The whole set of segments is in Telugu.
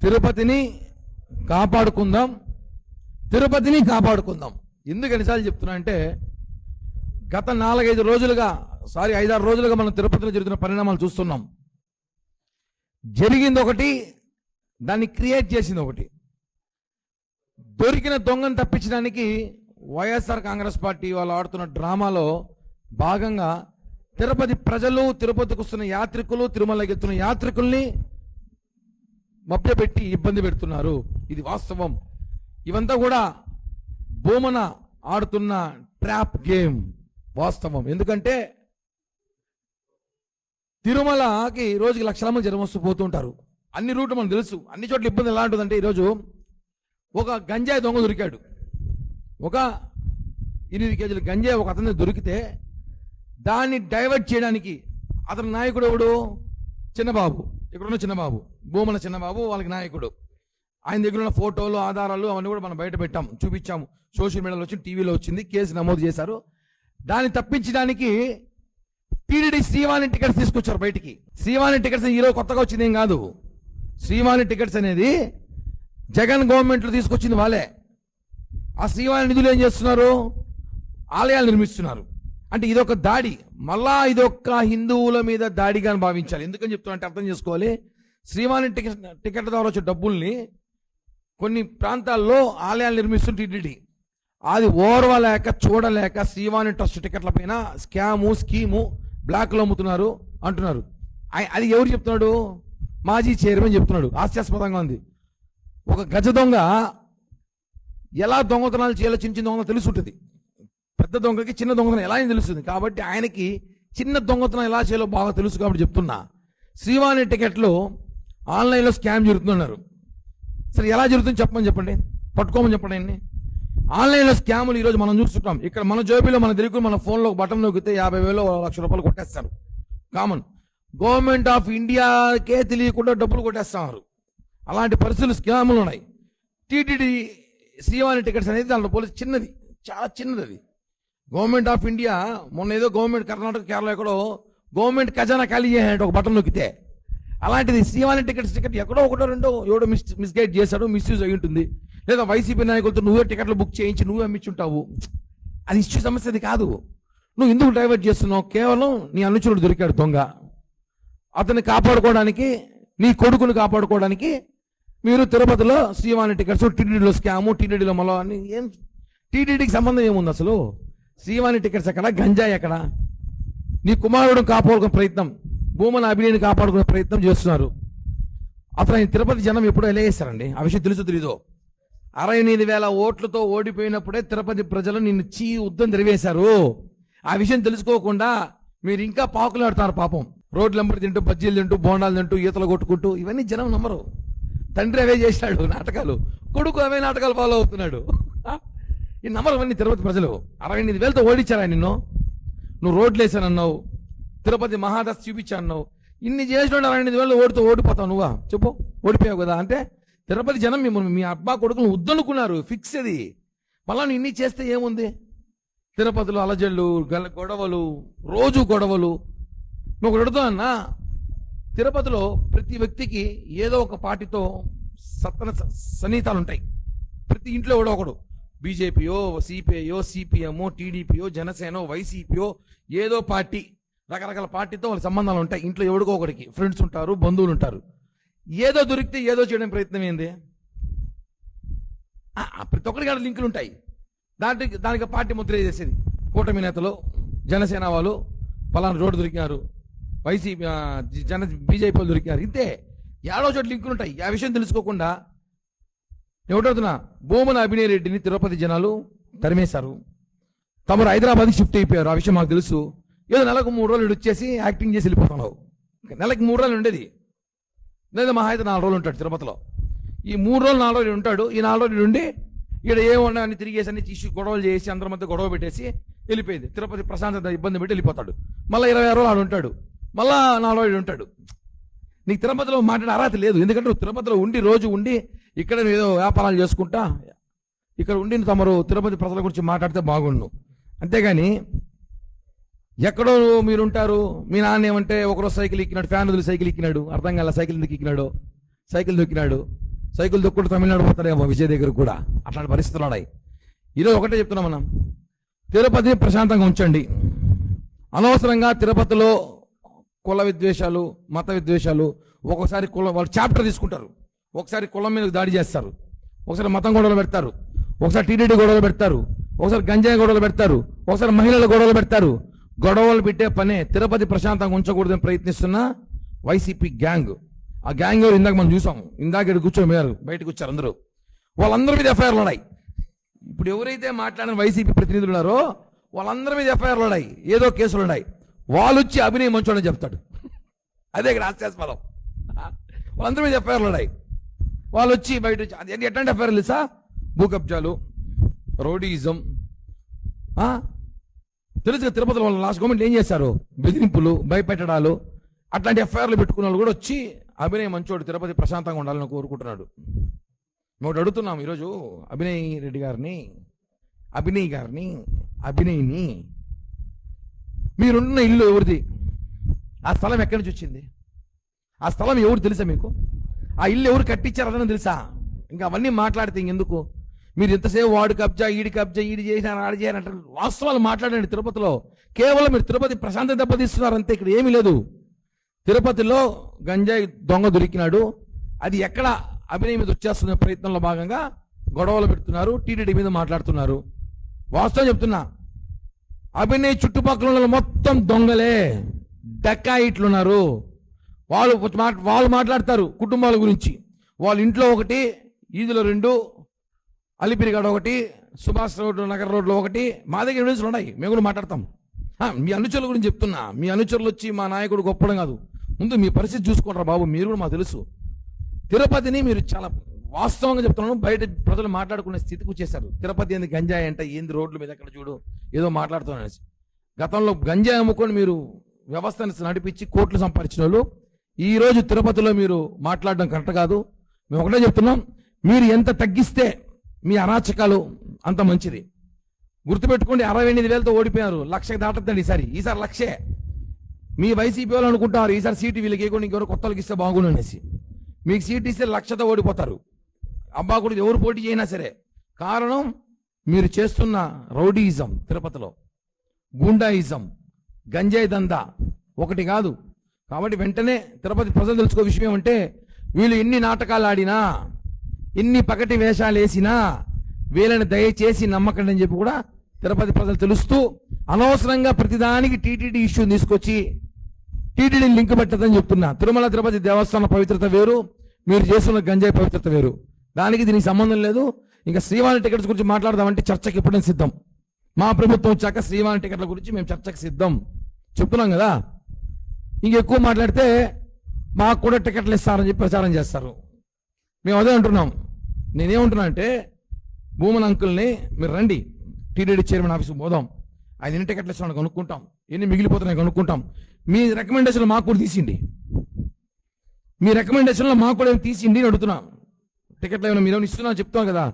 తిరుపతిని కాపాడుకుందాం, తిరుపతిని కాపాడుకుందాం. ఎందుకు ఎన్నిసార్లు చెప్తున్నా అంటే గత 4-5 రోజులుగా 5-6 రోజులుగా మనం తిరుపతిలో జరుగుతున్న పరిణామాలు చూస్తున్నాం. జరిగింది ఒకటి, దాన్ని క్రియేట్ చేసింది ఒకటి. దొరికిన దొంగను తప్పించడానికి వైఎస్ఆర్ కాంగ్రెస్ పార్టీ వాళ్ళు ఆడుతున్న డ్రామాలో భాగంగా తిరుపతి ప్రజలు, తిరుపతికి వస్తున్న యాత్రికులు, తిరుమలకి వెళ్తున్న యాత్రికుల్ని మభ్యపెట్టి ఇబ్బంది పెడుతున్నారు. ఇది వాస్తవం. ఇవంతా కూడా భూమన ఆడుతున్న ట్రాప్ గేమ్ వాస్తవం. ఎందుకంటే తిరుమలకి రోజుకి లక్షల మంది జనం వస్తూ పోతుంటారు. అన్ని రూట్లు మనకు తెలుసు. అన్ని చోట్ల ఇబ్బంది ఎలా ఉంటుందంటే, ఈరోజు ఒక గంజాయి దొంగ దొరికాడు. ఒక 8 కేజీల గంజాయి ఒక అతని దొరికితే దాన్ని డైవర్ట్ చేయడానికి అతని నాయకుడు ఎవడు? చిన్నబాబు. ఇక్కడున్న చిన్నబాబు, భూమన చిన్నబాబు వాళ్ళకి నాయకుడు. ఆయన దగ్గర ఉన్న ఫోటోలు, ఆధారాలు అవన్నీ కూడా మనం బయట పెట్టాం, చూపించాము. సోషల్ మీడియాలో వచ్చింది, టీవీలో వచ్చింది, కేసు నమోదు చేశారు. దాన్ని తప్పించడానికి టీడీడీ శ్రీవాణి టికెట్స్ తీసుకొచ్చారు బయటికి. శ్రీవాణి టికెట్స్ ఈరోజు కొత్తగా వచ్చింది ఏం కాదు. శ్రీవాణి టికెట్స్ అనేది జగన్ గవర్నమెంట్లో తీసుకొచ్చింది వాళ్ళే. ఆ శ్రీవాణి నిధులు ఏం చేస్తున్నారు? ఆలయాలు నిర్మిస్తున్నారు. అంటే ఇదొక దాడి, మళ్ళా ఇదొక హిందువుల మీద దాడిగా భావించాలి. ఎందుకని చెప్తున్నా అంటే అర్థం చేసుకోవాలి. శ్రీవాణి టికెట్ ద్వారా వచ్చే డబ్బుల్ని కొన్ని ప్రాంతాల్లో ఆలయాలు నిర్మిస్తుంది టీటీడీ. అది ఓర్వలేక చూడలేక శ్రీవాణి ట్రస్ట్ టికెట్ల పైన స్కీము బ్లాక్లో అమ్ముతున్నారు అంటున్నారు. అది ఎవరు చెప్తున్నాడు? మాజీ చైర్మన్ చెప్తున్నాడు. హాస్యాస్పదంగా ఉంది. ఒక గజ దొంగ ఎలా దొంగతనాలు చేయాలో చిన్న చిన్న దొంగతనం తెలుసుంటుంది. పెద్ద దొంగకి చిన్న దొంగతనం ఎలా అని తెలుస్తుంది. కాబట్టి ఆయనకి చిన్న దొంగతనం ఎలా చేయాలో బాగా తెలుసు. కాబట్టి చెప్తున్నా, శ్రీవాణి టికెట్లు ఆన్లైన్లో స్కామ్ జరుగుతున్నారు. సరే, ఎలా జరుగుతుంది చెప్పండి, పట్టుకోమని చెప్పండి. ఆన్లైన్లో స్కాములు ఈరోజు మనం చూస్తుంటాం. ఇక్కడ మన జోబీలో మన తెలియకుండా మన ఫోన్లో బటన్ నొక్కితే 50,000 1,00,000 కొట్టేస్తారు. కామన్. గవర్నమెంట్ ఆఫ్ ఇండియాకే తెలియకుండా డబ్బులు కొట్టేస్తున్నారు. అలాంటి పరిస్థితులు, స్కాములు ఉన్నాయి. టీటీడీ శ్రీవాణి టికెట్స్ అనేది దాంట్లో పోలీసు చిన్నది, చాలా చిన్నది. అది గవర్నమెంట్ ఆఫ్ ఇండియా మొన్న ఏదో గవర్నమెంట్ కర్ణాటక, కేరళ ఎక్కడో గవర్నమెంట్ ఖజానా ఖాళీ చేయాలంటే ఒక బటన్ నొక్కితే, అలాంటిది శ్రీవాణి టికెట్ ఎక్కడో ఒకటో రెండో ఎవడో మిస్గైడ్ చేశాడు, మిస్యూజ్ అయి ఉంటుంది. లేదా వైసీపీ నాయకులతో నువ్వే టికెట్లు బుక్ చేయించి నువ్వే అమ్మించుంటావు. అది ఇష్యూ, సమస్య అది కాదు. నువ్వు ఎందుకు డైవర్ట్ చేస్తున్నావు? కేవలం నీ అనుచరుడు దొరికాడు దొంగ, అతన్ని కాపాడుకోవడానికి, నీ కొడుకుని కాపాడుకోవడానికి మీరు తిరుపతిలో శ్రీవాణి టికెట్స్, టీటీడీలో స్కాము, టీటీడీలో మళ్ళీ అని. ఏం టీటీడీకి సంబంధం ఏముంది అసలు? శ్రీవాణి టికెట్స్ ఎక్కడ, గంజాయి ఎక్కడ? నీ కుమారుడు కాపాడుకునే ప్రయత్నం, భూమన అభినయని కాపాడుకునే ప్రయత్నం చేస్తున్నారు. అతను తిరుపతి జనం ఎప్పుడో ఎలా చేశారండి? ఆ విషయం తెలీదో? 68,000 ఓట్లతో ఓడిపోయినప్పుడే తిరుపతి ప్రజలు నిన్ను ఉద్దం తెరివేశారు. ఆ విషయం తెలుసుకోకుండా మీరు ఇంకా పాకులాడుతారు. పాపం, రోడ్లు వెంబడి తింటూ, బజ్జీలు తింటూ, బోండాలు తింటూ, ఈతలు కొట్టుకుంటూ. ఇవన్నీ జనం నమ్మరు. తండ్రి అవే చేశాడు నాటకాలు, కొడుకు అవే నాటకాలు ఫాలో అవుతున్నాడు. ఈ నమ్మరు అవన్నీ తిరుపతి ప్రజలు. 68,000తో ఓడించారా నిన్ను? నువ్వు రోడ్లు వేసానన్నావు, తిరుపతి మహాదశ చూపించాన్నావు. ఇన్ని చేసిన 68,000 ఓడిపోతావు నువ్వా? చెప్పు, ఓడిపోయావు కదా. అంటే తిరుపతి జనం మిమ్మల్ని, మీ అబ్బా కొడుకులు ఉద్దనుకున్నారు, ఫిక్స్. అది మళ్ళా నువ్వు ఇన్ని చేస్తే ఏముంది? తిరుపతిలో అలజళ్ళు, గొడవలు, రోజు గొడవలు. నువ్వు ఒకటి అడుగుతున్నా, తిరుపతిలో ప్రతి వ్యక్తికి ఏదో ఒక పార్టీతో సన్నిహితాలు ఉంటాయి. ప్రతి ఇంట్లో ఎవడో ఒకడు, బీజేపీయో, సిపిఐయో, సిపిఎంఓ, టీడీపీయో, జనసేనో, వైసీపీయో, ఏదో పార్టీ, రకరకాల పార్టీతో వాళ్ళ సంబంధాలు ఉంటాయి. ఇంట్లో ఎవడికో ఒకడికి ఫ్రెండ్స్ ఉంటారు, బంధువులు ఉంటారు. ఏదో దొరికితే ఏదో చేయడం ప్రయత్నం ఏంది? ప్రతి ఒక్కరికి అక్కడ లింకులు ఉంటాయి. దానికి పార్టీ ముద్ర చేసేది. కూటమి నేతలు, జనసేన వాళ్ళు పలానా రోడ్డు దొరికినారు, వైసీపీ బీజేపీ వాళ్ళు దొరికినారు. ఇంతే, ఏడో చోట లింకులు ఉంటాయి. ఆ విషయం తెలుసుకోకుండా ఎవడవుతున్నా, భూమన అభినయ్ రెడ్డిని తిరుపతి జనాలు తరిమేశారు. తమరు హైదరాబాద్కి షిఫ్ట్ అయిపోయారు. ఆ విషయం మాకు తెలుసు. ఏదో నెలకు 3 రోజులు వచ్చేసి యాక్టింగ్ చేసి వెళ్ళిపోతున్నావు. నెలకి 3 రోజులు ఉండేది, లేదా మహా అయితే 4 రోజులు ఉంటాడు తిరుపతిలో. ఈ 3 రోజులు 4 రోజులు ఉంటాడు. ఈ 4 రోజులు ఉండి ఇక్కడ ఏమన్నా అన్ని తిరిగేసి అన్ని తీసి గొడవలు చేసి అందరి మధ్య గొడవ పెట్టేసి వెళ్ళిపోయింది. తిరుపతి ప్రశాంతత ఇబ్బంది పెట్టి వెళ్ళిపోతాడు. మళ్ళీ 26 రోజులు ఆడు ఉంటాడు, మళ్ళా 4 రోజులు ఉంటాడు. నీకు తిరుపతిలో మాట్లాడే అర్హత లేదు. ఎందుకంటే నువ్వు తిరుపతిలో ఉండి, రోజు ఉండి, ఇక్కడ ఏదో వ్యాపారాలు చేసుకుంటా ఇక్కడ ఉండి తమరు తిరుపతి ప్రజల గురించి మాట్లాడితే బాగుండు. అంతేగాని ఎక్కడో మీరుంటారు. మీ నాన్న ఏమంటే ఒకరోజు సైకిల్ ఎక్కినాడు, ఫ్యాన్ వదిలి సైకిల్ ఎక్కినాడు, అర్థం కాల సైకిల్ ఎందుకు ఎక్కినాడు, సైకిల్ దొక్కినాడు. సైకిల్ దొక్కుంటూ తమిళనాడు పోతాడేమో విజయ్ దగ్గర కూడా. అట్లాంటి పరిస్థితులు ఉన్నాయి. ఈరోజు ఒకటే చెప్తున్నాం మనం, తిరుపతిని ప్రశాంతంగా ఉంచండి. అనవసరంగా తిరుపతిలో కుల విద్వేషాలు, మత విద్వేషాలు, ఒక్కొక్కసారి వాళ్ళు చాప్టర్ తీసుకుంటారు, ఒకసారి కులం మీద దాడి చేస్తారు, ఒకసారి మతం గొడవలు పెడతారు, ఒకసారి టీడీడీ గొడవలు పెడతారు, ఒకసారి గంజాయి గొడవలు పెడతారు, ఒకసారి మహిళల గొడవలు పెడతారు. గొడవలు పెట్టే పనే తిరుపతి ప్రశాంతంగా ఉంచకూడదని ప్రయత్నిస్తున్న వైసీపీ గ్యాంగ్. ఆ గ్యాంగ్ ఎవరు ఇందాక మనం చూసాం, ఇందాక కూర్చొని పోయారు, బయటకు వచ్చారు అందరూ. వాళ్ళందరి మీద ఎఫ్ఐఆర్లు ఉన్నాయి. ఇప్పుడు ఎవరైతే మాట్లాడిన వైసీపీ ప్రతినిధులు ఉన్నారో వాళ్ళందరి మీద ఎఫ్ఐఆర్లు ఉన్నాయి, ఏదో కేసులు ఉన్నాయి. వాళ్ళు వచ్చి అభినయం మంచోడని చెప్తాడు. అదే ఇక్కడ హాస్యాస్పదం. వాళ్ళందరి మీద ఎఫ్ఐఆర్లు ఉన్నాయి. వాళ్ళు వచ్చి బయట వచ్చి అది ఎట్లాంటి ఎఫ్ఐఆర్లు తెలుసా? భూ కబ్జాలు, రౌడీయిజం. తెలుసుగా తిరుపతిలో వాళ్ళు లాస్ట్ గవర్నమెంట్ ఏం చేశారు? బెదిరింపులు, భయపెట్టడాలు, అట్లాంటి ఎఫ్ఐఆర్లు పెట్టుకున్న వాళ్ళు కూడా వచ్చి అభినయ్ మంచోడు, తిరుపతి ప్రశాంతంగా ఉండాలని కోరుకుంటున్నాడు. మేము అడుగుతున్నాం ఈరోజు అభినయ్ గారిని, మీరున్న ఇల్లు ఎవరిది? ఆ స్థలం ఎక్కడి నుంచి వచ్చింది? ఆ స్థలం ఎవరు తెలుసా మీకు? ఆ ఇల్లు ఎవరు కట్టించారు అదని తెలుసా? ఇంకా అవన్నీ మాట్లాడితే ఇంకెందుకు? మీరు ఎంతసేపు వాడు కబ్జా, ఈడి చేసినారు, ఆడు చేయాలంటారు. వాస్తవాలు మాట్లాడండి. తిరుపతిలో కేవలం మీరు తిరుపతి ప్రశాంతత దెబ్బతీస్తున్నారు అంతే, ఇక్కడ ఏమీ లేదు. తిరుపతిలో గంజాయి దొంగ దొరికినాడు, అది ఎక్కడ అభినయ్ మీద వచ్చేస్తున్న ప్రయత్నంలో భాగంగా గొడవలు పెడుతున్నారు, టీటీడీ మీద మాట్లాడుతున్నారు. వాస్తవం చెప్తున్నా, అభినయ్ చుట్టుపక్కల మొత్తం దొంగలే, డకాయిట్లున్నారు. వాళ్ళు మాట్లాడతారు కుటుంబాల గురించి. వాళ్ళ ఇంట్లో ఒకటి, ఈదులో 2, అలిపిరిగడ ఒకటి, సుభాష్ రోడ్డు, నగర్ రోడ్లో ఒకటి. మా దగ్గర ఎవిడెన్స్లు ఉన్నాయి, మేము కూడా మాట్లాడతాం. మీ అనుచరుల గురించి చెప్తున్నా. మీ అనుచరులు వచ్చి మా నాయకుడు గొప్పడం కాదు, ముందు మీ పరిస్థితి చూసుకుంటారా బాబు, మీరు కూడా మాకు తెలుసు. తిరుపతిని మీరు చాలా వాస్తవంగా చెప్తున్నాను, బయట ప్రజలు మాట్లాడుకునే స్థితికి వచ్చేసారు. తిరుపతి ఏంది గంజాయి అంటే ఏంది, రోడ్ల మీద ఎక్కడ చూడు ఏదో మాట్లాడుతున్నాను. గతంలో గంజాయి అమ్ముకొని మీరు వ్యవస్థను నడిపించి కోట్లు సంపాదించిన వాళ్ళు ఈరోజు తిరుపతిలో మీరు మాట్లాడడం కరెక్ట్ కాదు. మేము ఒకటే చెప్తున్నాం, మీరు ఎంత తగ్గిస్తే మీ అరాచకాలు అంత మంచిది. గుర్తుపెట్టుకోండి, 68,000తో ఓడిపోయారు, 1,00,000 దాటద్దండి ఈసారి 1,00,000. మీ వైసీపీ వాళ్ళు అనుకుంటారు ఈసారి సీటు వీళ్ళకి ఇవ్వకుండా ఇంకెవరు కొత్త వాళ్ళకి ఇస్తే బాగుండు అనేసి. మీకు సీట్ ఇస్తే 1,00,000తో ఓడిపోతారు. అబ్బా కూడా ఎవరు పోటీ చేయినా సరే. కారణం మీరు చేస్తున్న రౌడీయిజం, తిరుపతిలో గూండాయిజం, గంజాయి దందా ఒకటి కాదు. కాబట్టి వెంటనే తిరుపతి ప్రజలు తెలుసుకో విషయం ఏమంటే, వీళ్ళు ఎన్ని నాటకాలు ఆడినా, ఎన్ని పకటి వేషాలు వేసినా వీళ్ళని దయచేసి నమ్మకండి అని చెప్పి కూడా తిరుపతి ప్రజలు తెలుస్తూ, అనవసరంగా ప్రతిదానికి టీటీడీ ఇష్యూ తీసుకొచ్చి టీటీడీని లింక్ పెట్టదని చెప్తున్నా. తిరుమల తిరుపతి దేవస్థానం పవిత్రత వేరు, మీరు చేస్తున్న గంజాయి పవిత్రత వేరు. దానికి దీనికి సంబంధం లేదు. ఇంకా శ్రీవారి టికెట్స్ గురించి మాట్లాడదామంటే చర్చకి ఎప్పుడైనా సిద్ధం. మా ప్రభుత్వం వచ్చాక శ్రీవారి టికెట్ల గురించి మేము చర్చకి సిద్ధం చెప్తున్నాం కదా. ఇంకెక్కువ మాట్లాడితే మాకు కూడా టికెట్లు ఇస్తారని చెప్పి ప్రచారం చేస్తారు. మేము అదే అంటున్నాం. నేనేమంటున్నా అంటే, భూమన్ అంకుల్ని మీరు రండి, టీటీడీ చైర్మన్ ఆఫీస్కి పోదాం, ఆయన ఎన్ని టికెట్లు ఇస్తున్నాడు కనుక్కుంటాం, ఎన్ని మిగిలిపోతున్నాయి కనుక్కుంటాం. మీ రికమెండేషన్లు మాకు కూడా తీసిండి, మీ రికమెండేషన్లో మాకు కూడా తీసిండి అని అడుగుతున్నాం. టికెట్లు ఏమైనా మీరు ఇస్తున్నా చెప్తాం కదా,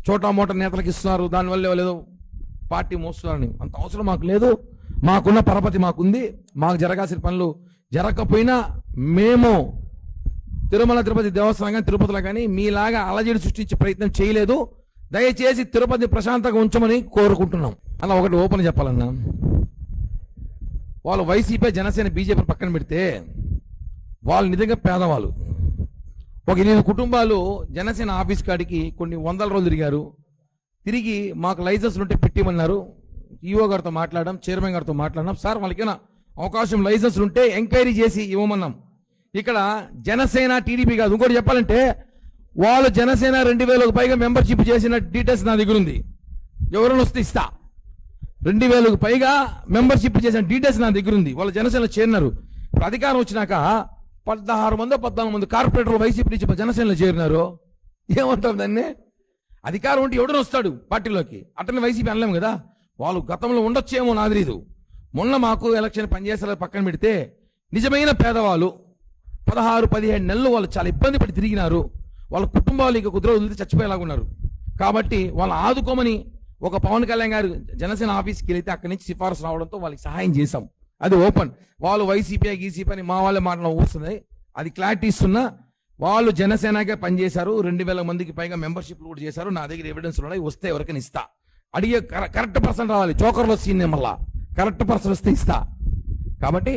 చోటా మోటా నేతలకు ఇస్తున్నారు, దానివల్ల లేదో పార్టీ మోస్తున్నారని. అంత అవసరం మాకు లేదు. మాకున్న పరపతి మాకుంది. మాకు జరగాల్సిన పనులు జరగకపోయినా మేము తిరుమల తిరుపతి దేవస్థానం కానీ తిరుపతిలో కానీ మీలాగా అలజడి సృష్టించే ప్రయత్నం చేయలేదు. దయచేసి తిరుపతి ప్రశాంతంగా ఉంచమని కోరుకుంటున్నాం. అలా ఒకటి ఓపెన్ చెప్పాలన్నా, వాళ్ళు వైసీపీ, జనసేన, బీజేపీ పక్కన పెడితే వాళ్ళు నిజంగా పేదవాళ్ళు. ఒక 8 కుటుంబాలు జనసేన ఆఫీస్ కాడికి కొన్ని వందల రోజులు తిరిగారు. తిరిగి మాకు లైసెన్స్లు ఉంటే పెట్టిమన్నారు. ఈఓ గారితో మాట్లాడడం, చైర్మన్ గారితో మాట్లాడడం, సార్ వాళ్ళకైనా అవకాశం లైసెన్స్లు ఉంటే ఎంక్వైరీ చేసి ఇవ్వమన్నాం. ఇక్కడ జనసేన, టీడీపీ కాదు. ఇంకోటి చెప్పాలంటే, వాళ్ళు జనసేన 2,000కు పైగా మెంబర్షిప్ చేసిన డీటెయిల్స్ నా దగ్గర ఉంది. ఎవరైనా వస్తే ఇస్తా. 2,000కు పైగా మెంబర్షిప్ చేసిన డీటెయిల్స్ నా దగ్గర ఉంది. వాళ్ళు జనసేనలో చేరినారు. ఇప్పుడు అధికారం వచ్చినాక 16 మంది 14 మంది కార్పొరేటర్లు వైసీపీ నుంచి జనసేనలో చేరినారు. ఏమంటారు దాన్ని? అధికారం ఉంటే ఎవడని వస్తాడు పార్టీలోకి, అట్టని వైసీపీ అనలేము కదా. వాళ్ళు గతంలో ఉండొచ్చేమో నాకు తెలియదు. మొన్న మాకు ఎలక్షన్ పనిచేసే పక్కన పెడితే నిజమైన పేదవాళ్ళు 16-17 నెలలు వాళ్ళు చాలా ఇబ్బంది పడి తిరిగినారు. వాళ్ళ కుటుంబాలు ఇక కుదిర వదిలితే చచ్చిపోయేలాగున్నారు. కాబట్టి వాళ్ళు ఆదుకోమని ఒక పవన్ కళ్యాణ్ గారు జనసేన ఆఫీస్కి వెళితే అక్కడి నుంచి సిఫారసు రావడంతో వాళ్ళకి సహాయం చేశాం. అది ఓపెన్. వాళ్ళు వైసీపీ గీసీపీ అని మా వాళ్ళే మాటలు వస్తున్నాయి. అది క్లారిటీ ఇస్తున్నా. వాళ్ళు జనసేనకే పనిచేశారు, 2000 మందికి పైగా మెంబర్షిప్లు కూడా చేశారు. నా దగ్గర ఎవిడెన్స్ ఉన్నాయి, వస్తే ఎవరికైనా ఇస్తా. అడిగే కరెక్ట్ పర్సన్ రావాలి, చోకర్లో సీన్ మళ్ళా కరెక్ట్ పర్సన్ వస్తే ఇస్తా. కాబట్టి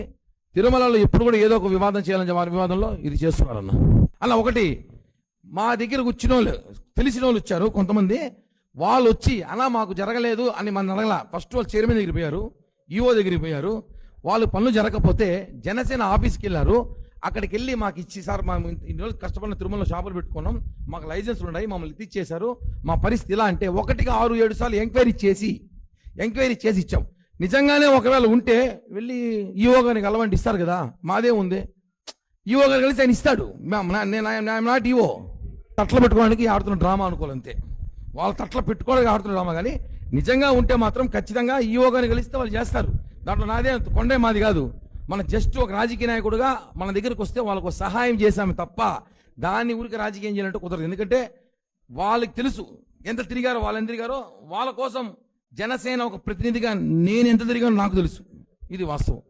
తిరుమలలో ఎప్పుడు కూడా ఏదో ఒక వివాదం చేయాలని వారి వివాదంలో ఇది చేస్తున్నారన్న. అలా ఒకటి మా దగ్గరకు వచ్చిన వాళ్ళు, తెలిసిన వాళ్ళు వచ్చారు కొంతమంది. వాళ్ళు వచ్చి అలా మాకు జరగలేదు అని మన అడగల. ఫస్ట్ వాళ్ళు చైర్మన్ దగ్గరికి పోయారు, ఈఓ దగ్గరికి పోయారు. వాళ్ళు పనులు జరగకపోతే జనసేన ఆఫీస్కి వెళ్ళారు. అక్కడికి వెళ్ళి మాకు ఇచ్చి, సార్ మేము ఇన్ని రోజులు కష్టపడిన తిరుమలలో షాపులు పెట్టుకున్నాం, మాకు లైసెన్స్లు ఉన్నాయి, మమ్మల్ని ఇచ్చేశారు, మా పరిస్థితి ఇలా అంటే 1కి 6-7 సార్లు ఎంక్వైరీ చేసి ఇచ్చాం. నిజంగానే ఒకవేళ ఉంటే వెళ్ళి ఈఓ గారిని కలవండి, ఇస్తారు కదా, మాదే ఉంది. ఈఓ గారు కలిసి ఆయన ఇస్తాడు. నేను నాట్ ఈఓ. తట్లు పెట్టుకోవడానికి ఆడుతున్న డ్రామా అనుకోవాలంతే. వాళ్ళ తట్ల పెట్టుకోవడానికి ఆడుతున్న డ్రామా. కానీ నిజంగా ఉంటే మాత్రం ఖచ్చితంగా ఈఓ గారిని కలిస్తే వాళ్ళు చేస్తారు. దాంట్లో నాదే కొండే మాది కాదు. మన జస్ట్ ఒక రాజకీయ నాయకుడుగా మన దగ్గరకు వస్తే వాళ్ళకు సహాయం చేశాము తప్ప దాన్ని ఊరికి రాజకీయం చేయాలంటే కుదరదు. ఎందుకంటే వాళ్ళకి తెలుసు ఎంత తిరిగారో, వాళ్ళు ఎంత తిరిగారో. వాళ్ళ కోసం జనసేన ఒక ప్రతినిధిగా నేను ఎంత తిరిగానో నాకు తెలుసు. ఇది వాస్తవం.